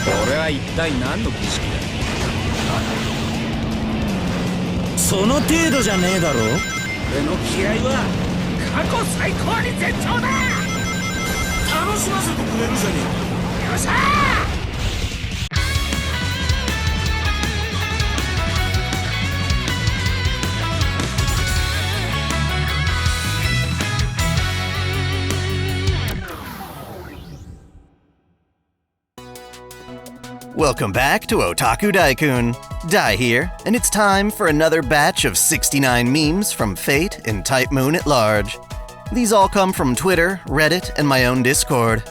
これは一体何の儀式だ。その程度じゃねえだろ。俺の気合は過去最高に絶頂だ。楽しませてくれるじゃねえか。よっしゃWelcome back to OtakuDaiKun. Dai here, and it's time for another batch of 69 memes from Fate and Type Moon at large. These all come from Twitter, Reddit, and my own Discord.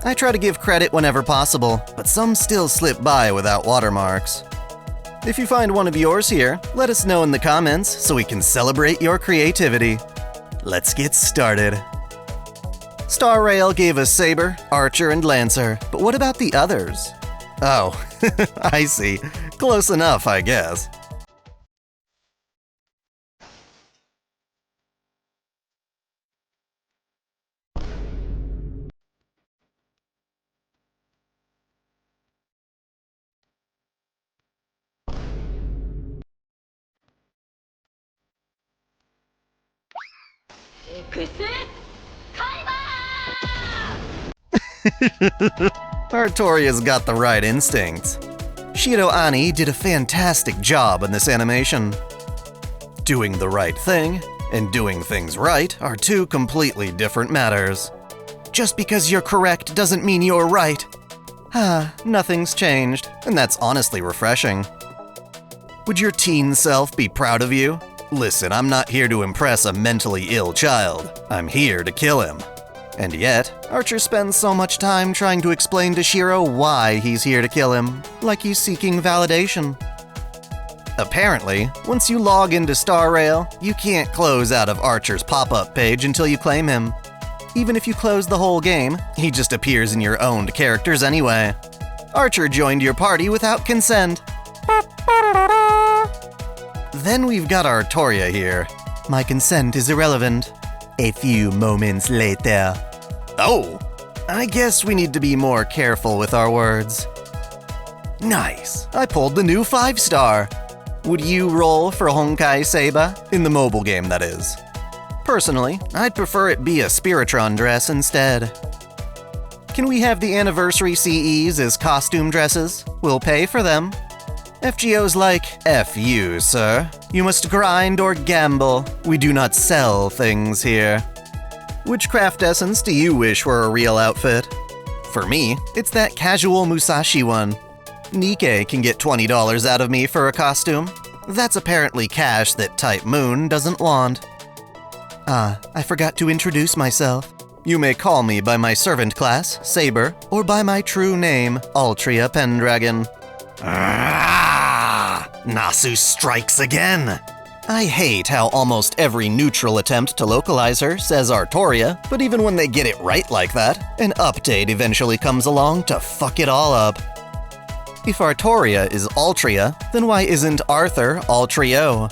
I try to give credit whenever possible, but some still slip by without watermarks. If you find one of yours here, let us know in the comments so we can celebrate your creativity. Let's get started. Star Rail gave us Saber, Archer, and Lancer, but what about the others? Oh, I see. Close enough, I guess. Artoria's got the right instincts. Shiro Ani did a fantastic job in this animation. Doing the right thing and doing things right are two completely different matters. Just because you're correct doesn't mean you're right. Nothing's changed, and that's honestly refreshing. Would your teen self be proud of you? Listen, I'm not here to impress a mentally ill child. I'm here to kill him. And yet, Archer spends so much time trying to explain to Shiro why he's here to kill him, like he's seeking validation. Apparently, once you log into Star Rail, you can't close out of Archer's pop-up page until you claim him. Even if you close the whole game, he just appears in your owned characters anyway. Archer joined your party without consent. Then we've got Artoria here. My consent is irrelevant. A few moments later. Oh, I guess we need to be more careful with our words. Nice, I pulled the new 5-star. Would you roll for Honkai Saber? In the mobile game, that is. Personally, I'd prefer it be a Spiritron dress instead. Can we have the anniversary CEs as costume dresses? We'll pay for them. FGO's like, F you, sir. You must grind or gamble. We do not sell things here. Which craft essence do you wish were a real outfit? For me, it's that casual Musashi one. Nikkei can get $20 out of me for a costume. That's apparently cash that Type Moon doesn't want. I forgot to introduce myself. You may call me by my servant class, Saber, or by my true name, Altria Pendragon. Nasu strikes again! I hate how almost every neutral attempt to localize her says Artoria, but even when they get it right like that, an update eventually comes along to fuck it all up. If Artoria is Altria, then why isn't Arthur Altrio?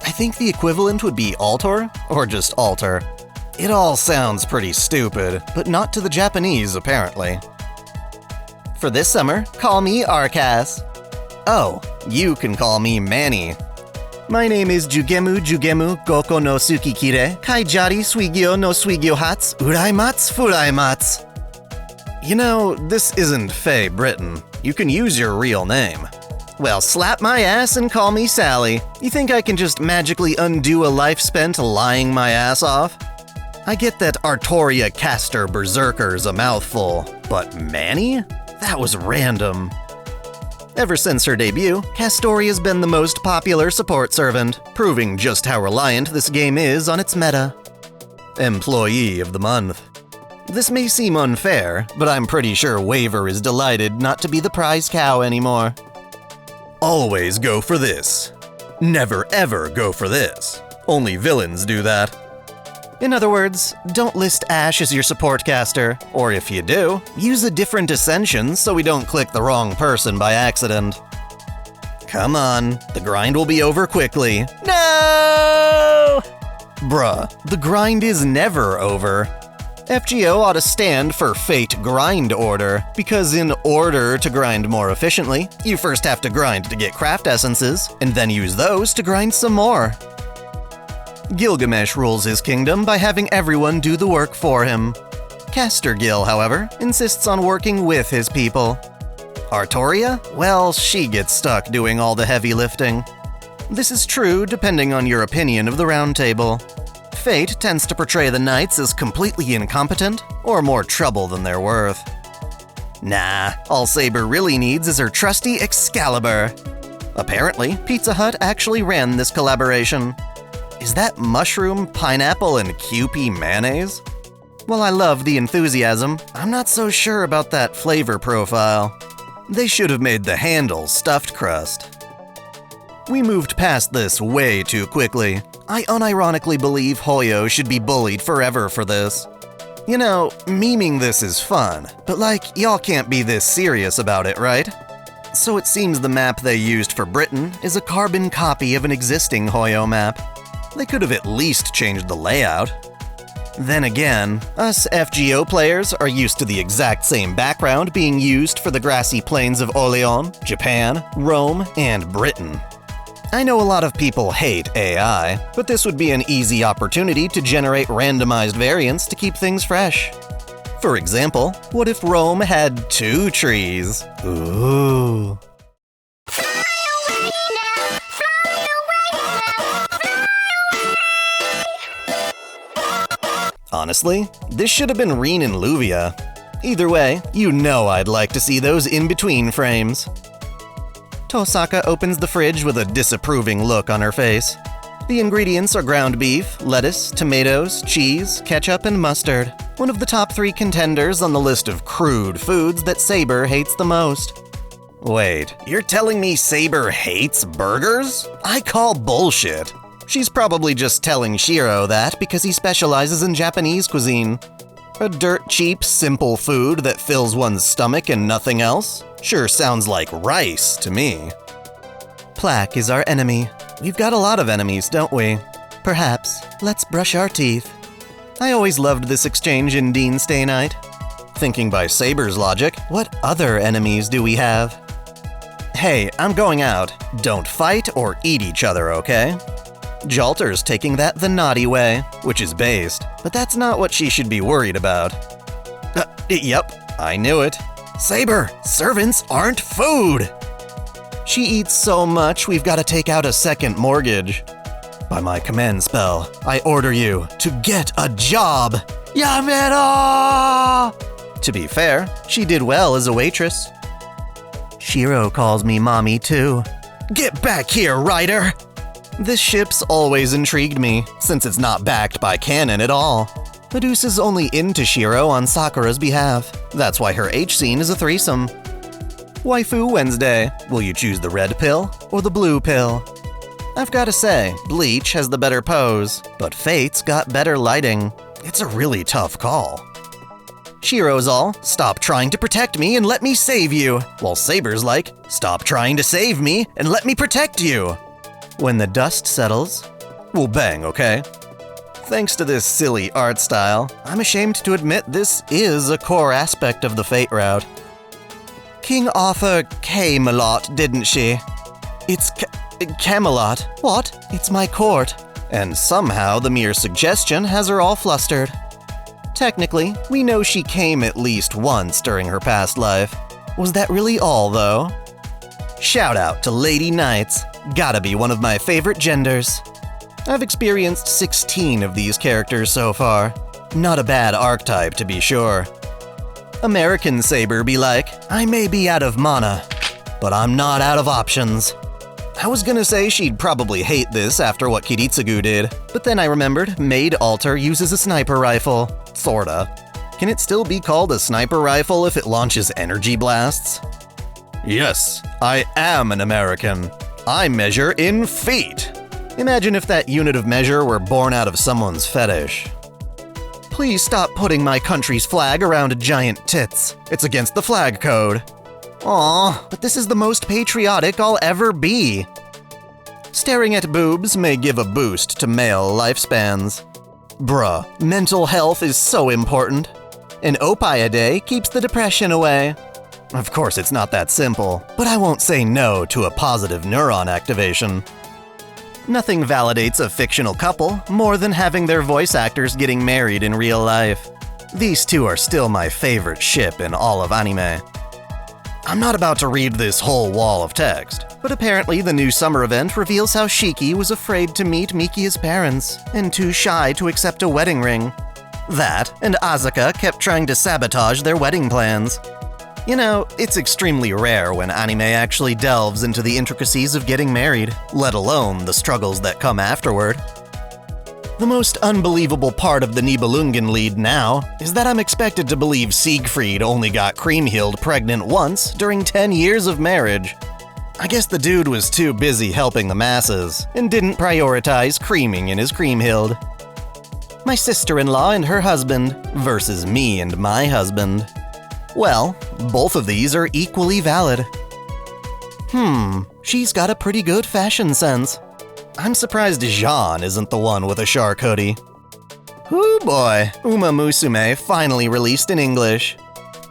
I think the equivalent would be Altor, or just Alter. It all sounds pretty stupid, but not to the Japanese, apparently. For this summer, call me Arcas. Oh, you can call me Manny. My name is Jugemu Goko no Tsukikire, Kaijari Suigyo no Suigyo Hats, Uraimatsu Furaimatsu. You know, this isn't Faye Britain. You can use your real name. Well, slap my ass and call me Sally. You think I can just magically undo a life spent lying my ass off? I get that Artoria Caster Berserker's a mouthful, but Manny? That was random. Ever since her debut, Castoria's been the most popular support servant, proving just how reliant this game is on its meta. Employee of the Month. This may seem unfair, but I'm pretty sure Waver is delighted not to be the prize cow anymore. Always go for this. Never ever go for this. Only villains do that. In other words, don't list Ash as your support caster, or if you do, use a different Ascension so we don't click the wrong person by accident. Come on, the grind will be over quickly. No! Bruh, the grind is never over. FGO ought to stand for Fate Grind Order, because in order to grind more efficiently, you first have to grind to get craft essences, and then use those to grind some more. Gilgamesh rules his kingdom by having everyone do the work for him. Caster Gil, however, insists on working with his people. Artoria? Well, she gets stuck doing all the heavy lifting. This is true depending on your opinion of the Round Table. Fate tends to portray the knights as completely incompetent, or more trouble than they're worth. Nah, all Saber really needs is her trusty Excalibur. Apparently, Pizza Hut actually ran this collaboration. Is that mushroom, pineapple, and Kewpie mayonnaise? While I love the enthusiasm, I'm not so sure about that flavor profile. They should have made the handle stuffed crust. We moved past this way too quickly. I unironically believe Hoyo should be bullied forever for this. You know, memeing this is fun, but like, y'all can't be this serious about it, right? So it seems the map they used for Britain is a carbon copy of an existing Hoyo map. They could have at least changed the layout. Then again, us FGO players are used to the exact same background being used for the grassy plains of Oleon, Japan, Rome, and Britain. I know a lot of people hate AI, but this would be an easy opportunity to generate randomized variants to keep things fresh. For example, what if Rome had 2 trees? Ooh. Honestly, this should have been Reen and Luvia. Either way, you know I'd like to see those in-between frames. Tosaka opens the fridge with a disapproving look on her face. The ingredients are ground beef, lettuce, tomatoes, cheese, ketchup, and mustard. One of the top 3 contenders on the list of crude foods that Saber hates the most. Wait, you're telling me Saber hates burgers? I call bullshit. She's probably just telling Shiro that because he specializes in Japanese cuisine. A dirt cheap, simple food that fills one's stomach and nothing else? Sure sounds like rice to me. Plaque is our enemy. We've got a lot of enemies, don't we? Perhaps let's brush our teeth. I always loved this exchange in Dean Stay Night. Thinking by Saber's logic, what other enemies do we have? Hey, I'm going out. Don't fight or eat each other, okay? Jalter's taking that the naughty way, which is based, but that's not what she should be worried about. Yep, I knew it. Saber, servants aren't food! She eats so much we've got to take out a second mortgage. By my command spell, I order you to get a job! Yamero! To be fair, she did well as a waitress. Shiro calls me mommy too. Get back here, Ryder! This ship's always intrigued me, since it's not backed by canon at all. Medusa's only into Shiro on Sakura's behalf. That's why her H-scene is a threesome. Waifu Wednesday. Will you choose the red pill or the blue pill? I've gotta say, Bleach has the better pose, but Fate's got better lighting. It's a really tough call. Shiro's all, stop trying to protect me and let me save you, while Saber's like, stop trying to save me and let me protect you. When the dust settles, we'll bang, okay? Thanks to this silly art style, I'm ashamed to admit this is a core aspect of the Fate route. King Arthur came a lot, didn't she? It's Camelot. What? It's my court. And somehow the mere suggestion has her all flustered. Technically, we know she came at least once during her past life. Was that really all, though? Shout out to Lady Knights. Gotta be one of my favorite genders. I've experienced 16 of these characters so far. Not a bad archetype, to be sure. American Saber be like, I may be out of mana, but I'm not out of options. I was gonna say she'd probably hate this after what Kiritsugu did, but then I remembered Maid Alter uses a sniper rifle. Sorta. Can it still be called a sniper rifle if it launches energy blasts? Yes, I am an American. I measure in feet. Imagine if that unit of measure were born out of someone's fetish. Please stop putting my country's flag around giant tits. It's against the flag code. Aw, but this is the most patriotic I'll ever be. Staring at boobs may give a boost to male lifespans. Bruh, mental health is so important. An opai a day keeps the depression away. Of course, it's not that simple, but I won't say no to a positive neuron activation. Nothing validates a fictional couple more than having their voice actors getting married in real life. These two are still my favorite ship in all of anime. I'm not about to read this whole wall of text, but apparently the new summer event reveals how Shiki was afraid to meet Miki's parents and too shy to accept a wedding ring. That, and Asuka kept trying to sabotage their wedding plans. You know, it's extremely rare when anime actually delves into the intricacies of getting married, let alone the struggles that come afterward. The most unbelievable part of the Nibelungen lead now is that I'm expected to believe Siegfried only got Kriemhild pregnant once during 10 years of marriage. I guess the dude was too busy helping the masses and didn't prioritize creaming in his Kriemhild. My sister-in-law and her husband versus me and my husband. Well, both of these are equally valid. She's got a pretty good fashion sense. I'm surprised Jean isn't the one with a shark hoodie. Hoo boy, Uma Musume finally released in English.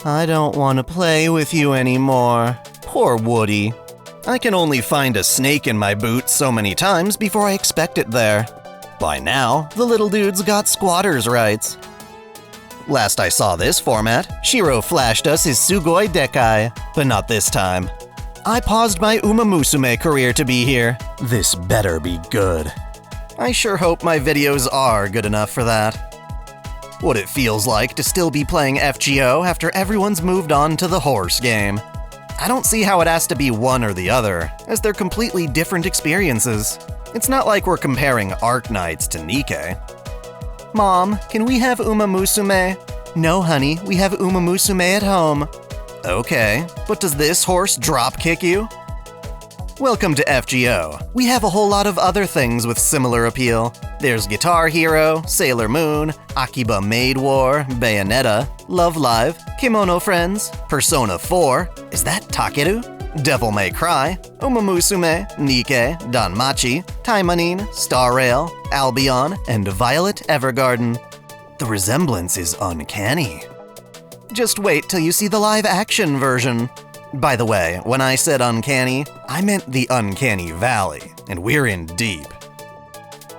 I don't want to play with you anymore. Poor Woody. I can only find a snake in my boot so many times before I expect it there. By now, the little dude's got squatters' rights. Last I saw this format, Shiro flashed us his Sugoi Dekai, but not this time. I paused my Umamusume career to be here. This better be good. I sure hope my videos are good enough for that. What it feels like to still be playing FGO after everyone's moved on to the horse game. I don't see how it has to be one or the other, as they're completely different experiences. It's not like we're comparing Arc Knights to Nikkei. Mom, can we have Umamusume? No, honey, we have Umamusume at home. Okay, but does this horse drop kick you? Welcome to FGO. We have a whole lot of other things with similar appeal. There's Guitar Hero, Sailor Moon, Akiba Maid War, Bayonetta, Love Live, Kimono Friends, Persona 4, is that Takeru? Devil May Cry, Umamusume, Nikkei, Danmachi, Taimanin, Star Rail, Albion, and Violet Evergarden. The resemblance is uncanny. Just wait till you see the live-action version. By the way, when I said uncanny, I meant the Uncanny Valley, and we're in deep.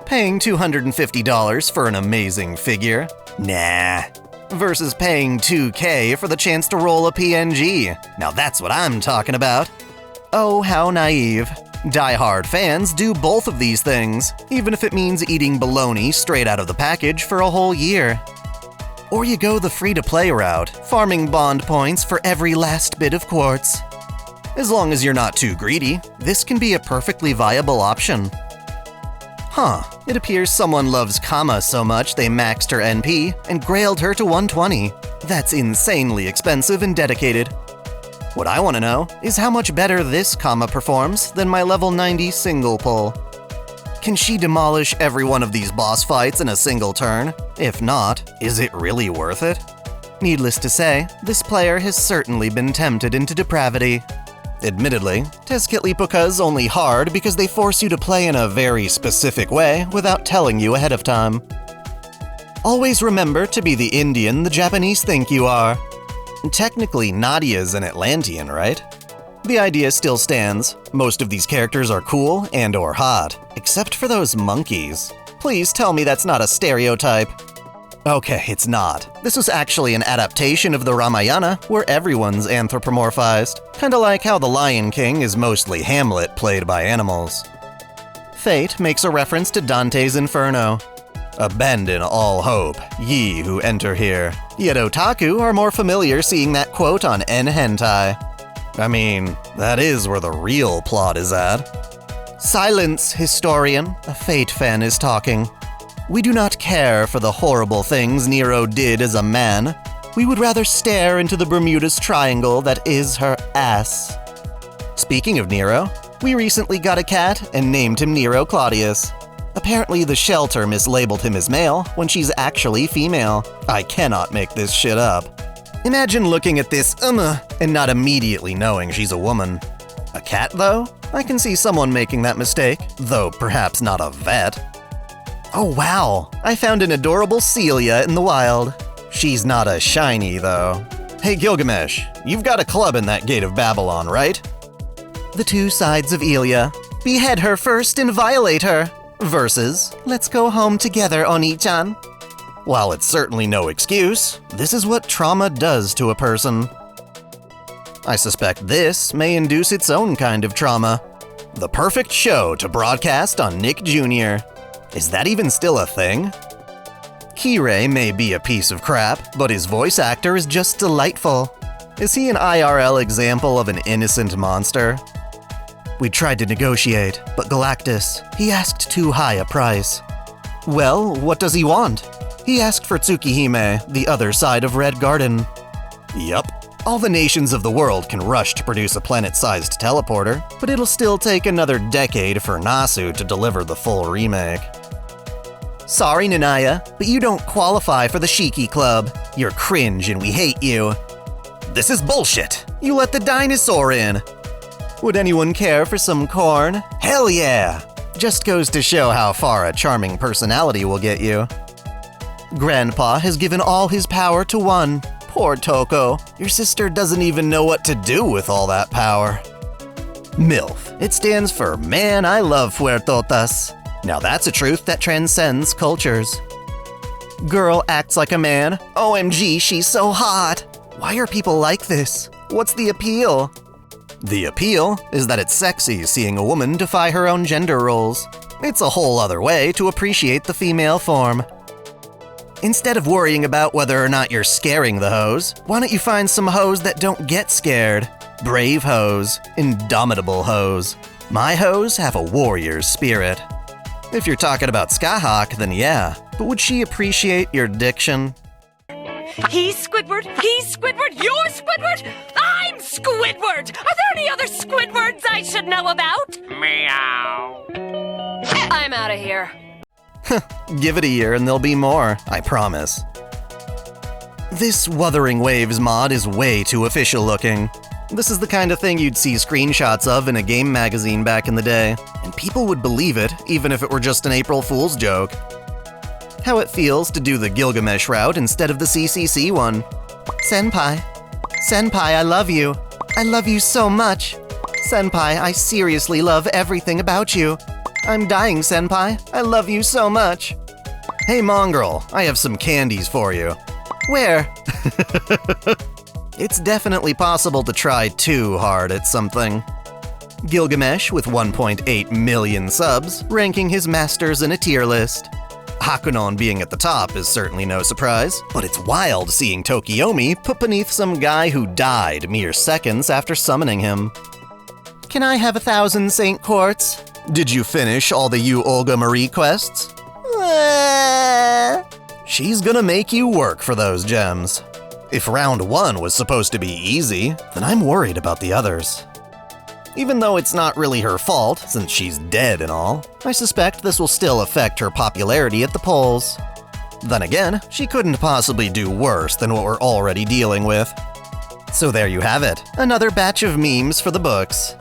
Paying $250 for an amazing figure? Nah. Versus paying $2K for the chance to roll a PNG. Now that's what I'm talking about. Oh, how naive. Die-hard fans do both of these things, even if it means eating bologna straight out of the package for a whole year. Or you go the free-to-play route, farming bond points for every last bit of quartz. As long as you're not too greedy, this can be a perfectly viable option. It appears someone loves Kama so much they maxed her NP and grailed her to 120. That's insanely expensive and dedicated. What I want to know is how much better this Kama performs than my level 90 single pull. Can she demolish every one of these boss fights in a single turn? If not, is it really worth it? Needless to say, this player has certainly been tempted into depravity. Admittedly, Tezcatlipoca's only hard because they force you to play in a very specific way without telling you ahead of time. Always remember to be the Indian the Japanese think you are. Technically, Nadia's an Atlantean, right? The idea still stands. Most of these characters are cool and/or hot, except for those monkeys. Please tell me that's not a stereotype. Okay, it's not. This was actually an adaptation of the Ramayana, where everyone's anthropomorphized. Kinda like how The Lion King is mostly Hamlet played by animals. Fate makes a reference to Dante's Inferno. Abandon all hope, ye who enter here. Yet otaku are more familiar seeing that quote on N-hentai. I mean, that is where the real plot is at. Silence, historian. A Fate fan is talking. We do not care for the horrible things Nero did as a man. We would rather stare into the Bermuda's Triangle that is her ass. Speaking of Nero, we recently got a cat and named him Nero Claudius. Apparently the shelter mislabeled him as male when she's actually female. I cannot make this shit up. Imagine looking at this and not immediately knowing she's a woman. A cat, though? I can see someone making that mistake, though perhaps not a vet. Oh wow, I found an adorable Celia in the wild. She's not a shiny, though. Hey Gilgamesh, you've got a club in that gate of Babylon, right? The two sides of Ilya. Behead her first and violate her. Versus, let's go home together, Oni-chan. While it's certainly no excuse, this is what trauma does to a person. I suspect this may induce its own kind of trauma. The perfect show to broadcast on Nick Jr. Is that even still a thing? Kirei may be a piece of crap, but his voice actor is just delightful. Is he an IRL example of an innocent monster? We tried to negotiate, but Galactus, he asked too high a price. Well, what does he want? He asked for Tsukihime, the other side of Red Garden. Yup. All the nations of the world can rush to produce a planet-sized teleporter, but it'll still take another decade for Nasu to deliver the full remake. Sorry, Nanaya, but you don't qualify for the Shiki Club. You're cringe and we hate you. This is bullshit. You let the dinosaur in. Would anyone care for some corn? Hell yeah! Just goes to show how far a charming personality will get you. Grandpa has given all his power to one. Poor Toko. Your sister doesn't even know what to do with all that power. MILF. It stands for Man, I Love Fuertotas. Now that's a truth that transcends cultures. Girl acts like a man. OMG, she's so hot. Why are people like this? What's the appeal? The appeal is that it's sexy seeing a woman defy her own gender roles. It's a whole other way to appreciate the female form. Instead of worrying about whether or not you're scaring the hoes, why don't you find some hoes that don't get scared? Brave hoes, indomitable hoes. My hoes have a warrior's spirit. If you're talking about Skyhawk, then yeah, but would she appreciate your diction? He's Squidward, you're Squidward, I'm Squidward! Are there any other Squidwards I should know about? Meow. I'm out of here. Give it a year and there'll be more, I promise. This Wuthering Waves mod is way too official looking. This is the kind of thing you'd see screenshots of in a game magazine back in the day, and people would believe it even if it were just an April Fool's joke. How it feels to do the Gilgamesh route instead of the CCC one. Senpai. Senpai, I love you. I love you so much. Senpai, I seriously love everything about you. I'm dying, Senpai. I love you so much. Hey, Mongrel, I have some candies for you. Where? It's definitely possible to try too hard at something. Gilgamesh with 1.8 million subs, ranking his masters in a tier list. Hakunon being at the top is certainly no surprise, but it's wild seeing Tokiomi put beneath some guy who died mere seconds after summoning him. Can I have 1,000 Saint Quartz? Did you finish all the You Olga Marie quests? She's gonna make you work for those gems. If round 1 was supposed to be easy, then I'm worried about the others. Even though it's not really her fault, since she's dead and all, I suspect this will still affect her popularity at the polls. Then again, she couldn't possibly do worse than what we're already dealing with. So there you have it, another batch of memes for the books.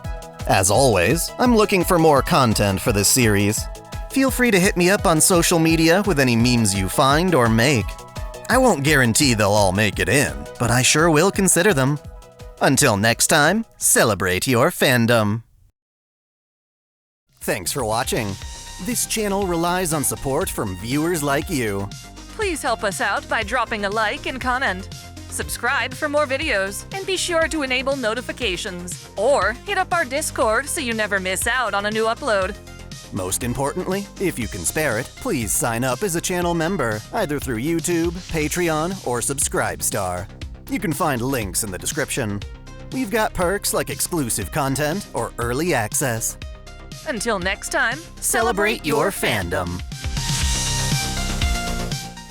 As always, I'm looking for more content for this series. Feel free to hit me up on social media with any memes you find or make. I won't guarantee they'll all make it in, but I sure will consider them. Until next time, celebrate your fandom. Thanks for watching. This channel relies on support from viewers like you. Please help us out by dropping a like and comment. Subscribe for more videos, and be sure to enable notifications. Or hit up our Discord so you never miss out on a new upload. Most importantly, if you can spare it, please sign up as a channel member, either through YouTube, Patreon, or Subscribestar. You can find links in the description. We've got perks like exclusive content or early access. Until next time, Celebrate your fandom.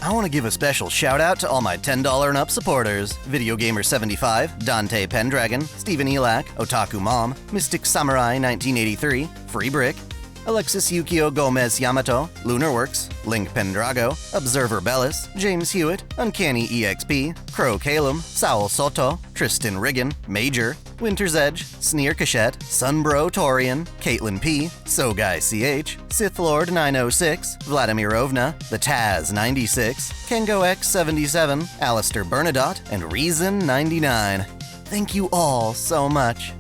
I want to give a special shout out to all my $10 and up supporters: VideoGamer75, Dante Pendragon, Stephen Elak, Otaku Mom, Mystic Samurai 1983, Free Brick, Alexis Yukio Gomez Yamato, Lunarworks, Link Pendrago, Observer Bellis, James Hewitt, Uncanny EXP, Crow Calum, Saul Soto, Tristan Riggin, Major, Winter's Edge, Sneer Cachette, Sunbro Torian, Caitlin P, Sogai CH, Sith Lord 906, Vladimirovna, The Taz 96, Kengo X 77, Alistair Bernadotte, and Reason 99. Thank you all so much.